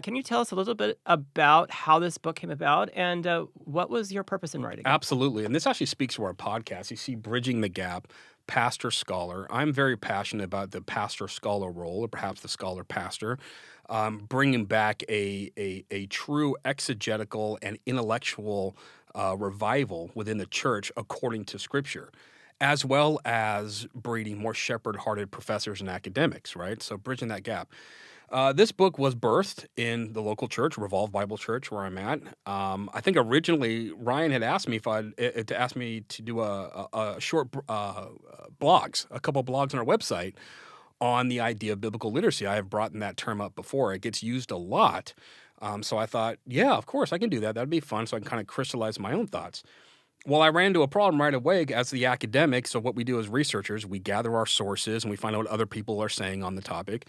Can you tell us a little bit about how this book came about and what was your purpose in writing it? Absolutely. And this actually speaks to our podcast. You see, Bridging the Gap, pastor scholar. I'm very passionate about the pastor scholar role, or perhaps the scholar pastor, bringing back a true exegetical and intellectual revival within the church according to Scripture, as well as breeding more shepherd hearted professors and academics, right? So, bridging that gap. This book was birthed in the local church, Revolve Bible Church, where I'm at. I think originally Ryan had asked me to ask me to do a short blogs, a couple of blogs on our website on the idea of biblical literacy. I have brought that term up before. It gets used a lot. So I thought, yeah, of course I can do that. That'd be fun. So I can kind of crystallize my own thoughts. Well, I ran into a problem right away as the academic. So what we do as researchers, we gather our sources and we find out what other people are saying on the topic.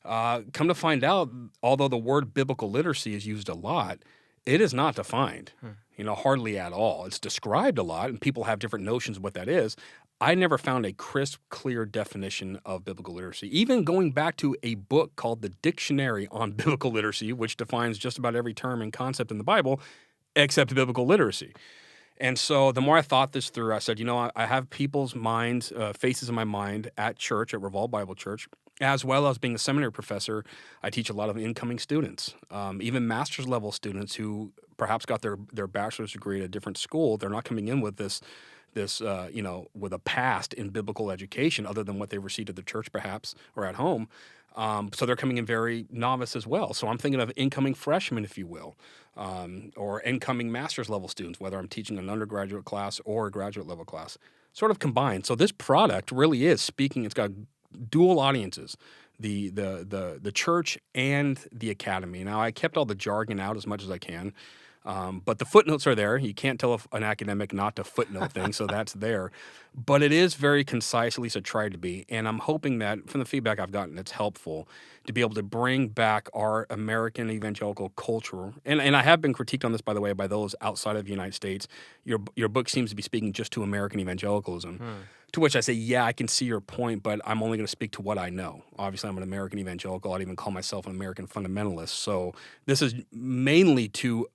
Come to find out, although the word biblical literacy is used a lot, it is not defined, hardly at all. It's described a lot, and people have different notions of what that is. I never found a crisp, clear definition of biblical literacy. Even going back to a book called The Dictionary on Biblical Literacy, which defines just about every term and concept in the Bible, except biblical literacy. And so the more I thought this through, I said, I have people's minds, faces in my mind at church, at Revolve Bible Church, as well as being a seminary professor. I teach a lot of incoming students, even master's level students who perhaps got their bachelor's degree at a different school. They're not coming in with this with a past in biblical education other than what they received at the church perhaps or at home. So they're coming in very novice as well. So I'm thinking of incoming freshmen, if you will, or incoming master's level students, whether I'm teaching an undergraduate class or a graduate level class, sort of combined. So this product really is speaking. It's got dual audiences, the church and the academy. Now I kept all the jargon out as much as I can. But the footnotes are there. You can't tell an academic not to footnote things, so that's there. But it is very concise, at least I tried to be. And I'm hoping that from the feedback I've gotten, it's helpful to be able to bring back our American evangelical culture. And I have been critiqued on this, by the way, by those outside of the United States. Your book seems to be speaking just to American evangelicalism. To which I say, yeah, I can see your point, but I'm only going to speak to what I know. Obviously, I'm an American evangelical. I'd even call myself an American fundamentalist. So this is mainly to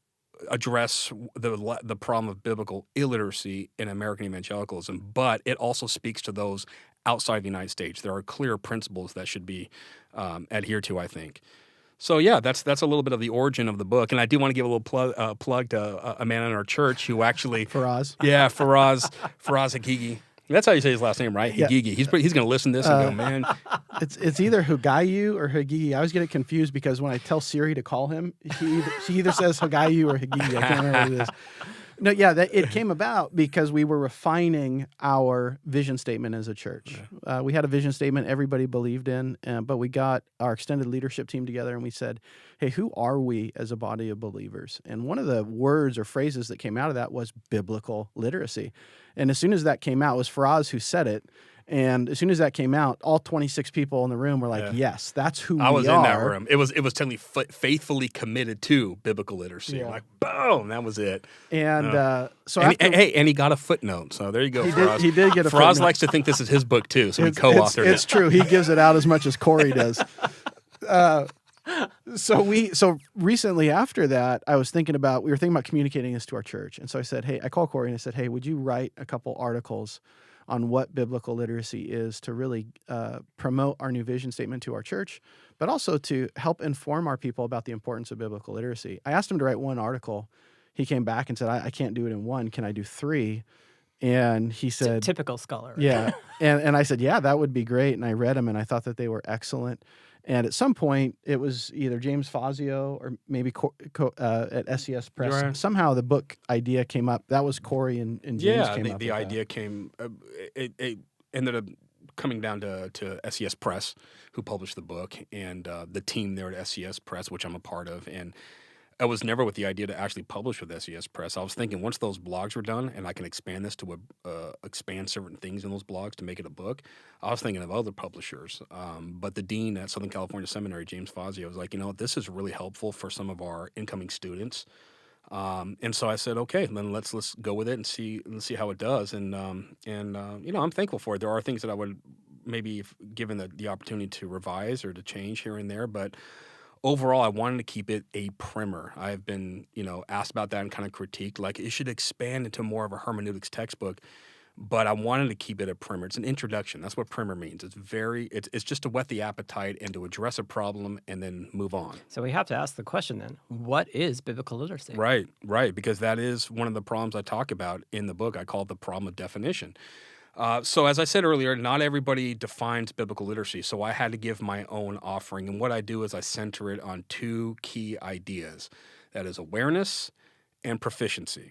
address the problem of biblical illiteracy in American evangelicalism, but it also speaks to those outside the United States. There are clear principles that should be adhered to, I think. So yeah, that's a little bit of the origin of the book, and I do want to give a little plug to a man in our church who actually Faraz. Yeah, Faraz Hagigi. That's how you say his last name, right? Yeah. Hagigi. He's going to listen to this and go, man. It's either Hagayu or Hagigi. I always get it confused because when I tell Siri to call him, she either says Hagayu or Hagigi. I can't remember what it is. No, yeah, it came about because we were refining our vision statement as a church. We had a vision statement everybody believed in, but we got our extended leadership team together and we said, hey, who are we as a body of believers? And one of the words or phrases that came out of that was biblical literacy. And as soon as that came out, it was Faraz who said it. And as soon as that came out, all 26 people in the room were like, yes, that's who we are. I was in that room. It was totally faithfully committed to biblical literacy. Yeah. Like, boom, that was it. And so and after... he got a footnote. So there you go, Faraz. He did get a footnote. Faraz likes to think this is his book, too, so he co-authored it. It's true. He gives it out as much as Cory does. So recently after that, we were thinking about communicating this to our church. And so I called Cory and I said, hey, would you write a couple articles on what biblical literacy is to really promote our new vision statement to our church, but also to help inform our people about the importance of biblical literacy. I asked him to write one article. He came back and said, I can't do it in one. Can I do 3? And he said... Typical scholar. Right? Yeah. And I said, yeah, that would be great. And I read them and I thought that they were excellent. And at some point, it was either James Fazio or maybe at SES Press. Right. Somehow the book idea came up. That was Cory and James came up the with idea that. came... it ended up coming down to SES Press, who published the book, and the team there at SES Press, which I'm a part of. And I was never with the idea to actually publish with SES Press. I was thinking once those blogs were done and I can expand this to expand certain things in those blogs to make it a book, I was thinking of other publishers. But the dean at Southern California Seminary, James Fazio, was like, this is really helpful for some of our incoming students. And so I said, okay, then let's go with it and see how it does. And I'm thankful for it. There are things that I would maybe, if given the opportunity to revise or to change here and there, but overall, I wanted to keep it a primer. I've been, asked about that and kind of critiqued, like it should expand into more of a hermeneutics textbook. But I wanted to keep it a primer. It's an introduction. That's what primer means. It's just to whet the appetite and to address a problem and then move on. So we have to ask the question then, what is biblical literacy? Right, because that is one of the problems I talk about in the book. I call it the problem of definition. So as I said earlier, not everybody defines biblical literacy, so I had to give my own offering. And what I do is I center it on two key ideas. That is awareness and proficiency.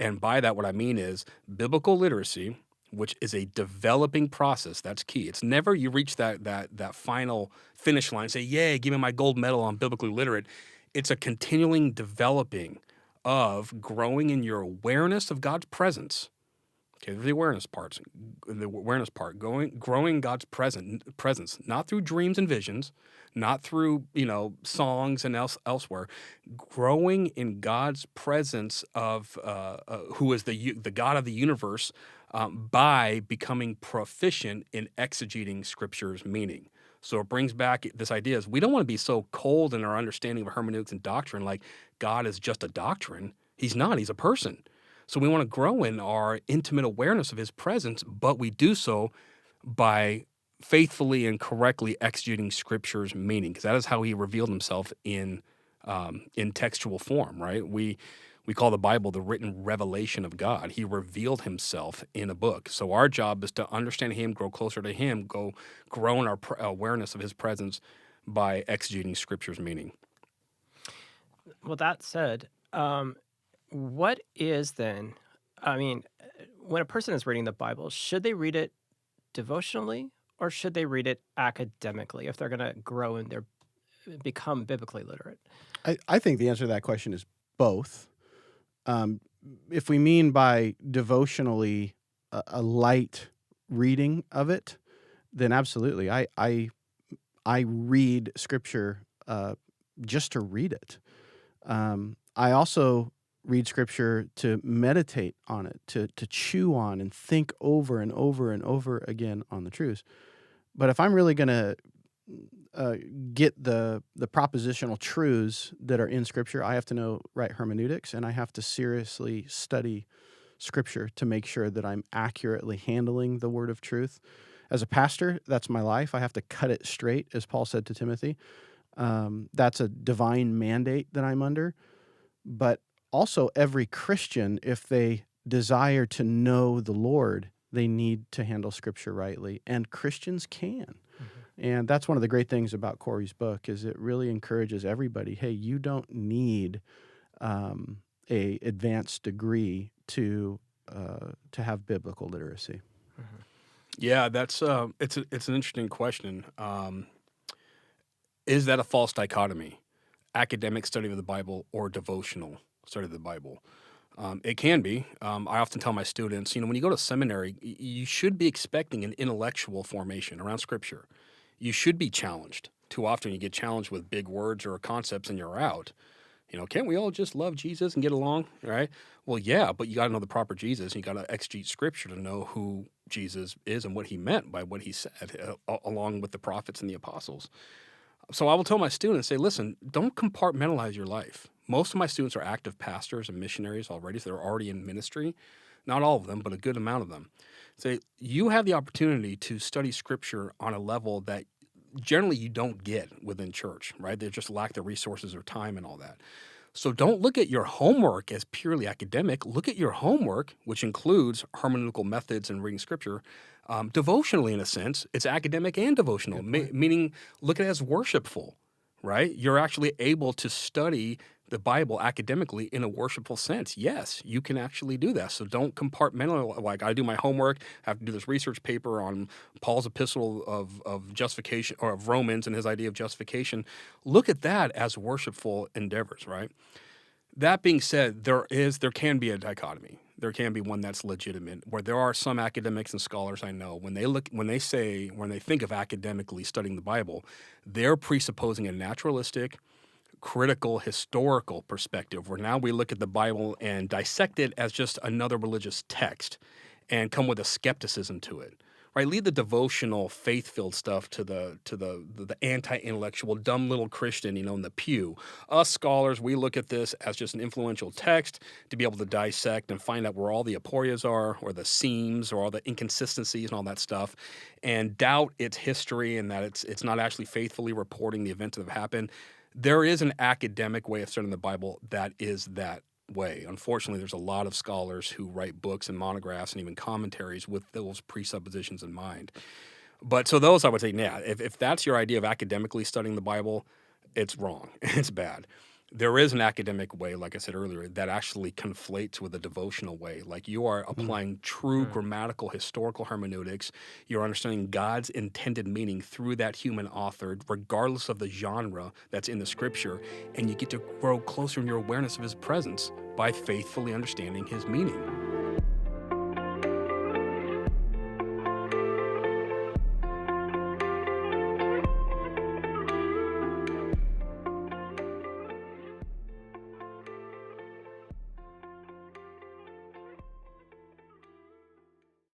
And by that, what I mean is biblical literacy, which is a developing process. That's key. It's never you reach that final finish line and say, yay, give me my gold medal on biblically literate. It's a continuing developing of growing in your awareness of God's presence. Okay, the awareness part, growing God's presence, not through dreams and visions, not through songs and elsewhere, growing in God's presence of who is the God of the universe by becoming proficient in exegeting Scripture's meaning. So it brings back this idea is we don't want to be so cold in our understanding of hermeneutics and doctrine, like God is just a doctrine. He's not. He's a person. So we want to grow in our intimate awareness of his presence, but we do so by faithfully and correctly exegeting Scripture's meaning, because that is how he revealed himself in textual form, right? We call the Bible the written revelation of God. He revealed himself in a book. So our job is to understand him, grow closer to him, grow in our awareness of his presence by exegeting Scripture's meaning. Well, that said, what is then, when a person is reading the Bible, should they read it devotionally or should they read it academically if they're going to grow and become biblically literate? I think the answer to that question is both. If we mean by devotionally a light reading of it, then absolutely. I read Scripture just to read it. I also read Scripture to meditate on it, to chew on and think over and over and over again on the truths. But if I'm really going to get the propositional truths that are in Scripture, I have to know right hermeneutics, and I have to seriously study Scripture to make sure that I'm accurately handling the word of truth. As a pastor, that's my life. I have to cut it straight, as Paul said to Timothy. That's a divine mandate that I'm under. But also, every Christian, if they desire to know the Lord, they need to handle Scripture rightly, and Christians can. And that's one of the great things about Cory's book is it really encourages everybody, hey, you don't need a advanced degree to have biblical literacy. Yeah, that's it's an interesting question. Is that a false dichotomy? Academic study of the Bible or devotional study of the Bible? It can be. I often tell my students, when you go to seminary, you should be expecting an intellectual formation around Scripture. You should be challenged. Too often you get challenged with big words or concepts and you're out. Can't we all just love Jesus and get along, right? Well, yeah, but you got to know the proper Jesus, and you got to exegete Scripture to know who Jesus is and what he meant by what he said, along with the prophets and the apostles. So I will tell my students, say, listen, don't compartmentalize your life. Most of my students are active pastors and missionaries already, so they're already in ministry. Not all of them, but a good amount of them. Say, you have the opportunity to study Scripture on a level that generally you don't get within church, right? They just lack the resources or time and all that. So don't look at your homework as purely academic. Look at your homework, which includes hermeneutical methods and reading Scripture, devotionally in a sense. It's academic and devotional, meaning look at it as worshipful, right? You're actually able to study the Bible academically in a worshipful sense. Yes, you can actually do that. So don't compartmentalize, like I do my homework, have to do this research paper on Paul's epistle of justification, or of Romans and his idea of justification. Look at that as worshipful endeavors, right? That being said, there can be a dichotomy. There can be one that's legitimate, where there are some academics and scholars I know, when they think of academically studying the Bible, they're presupposing a naturalistic, critical, historical perspective, where now we look at the Bible and dissect it as just another religious text and come with a skepticism to it, right? Leave the devotional, faith-filled stuff to the anti-intellectual, dumb little Christian, in the pew. Us scholars, we look at this as just an influential text to be able to dissect and find out where all the aporias are, or the seams, or all the inconsistencies and all that stuff, and doubt its history and that it's not actually faithfully reporting the events that have happened. There is an academic way of studying the Bible that is that way. Unfortunately, there's a lot of scholars who write books and monographs and even commentaries with those presuppositions in mind. But so those, I would say, yeah, if that's your idea of academically studying the Bible, it's wrong. It's bad. There is an academic way, like I said earlier, that actually conflates with a devotional way. Like you are applying true grammatical, historical hermeneutics. You're understanding God's intended meaning through that human author, regardless of the genre that's in the scripture. And you get to grow closer in your awareness of his presence by faithfully understanding his meaning.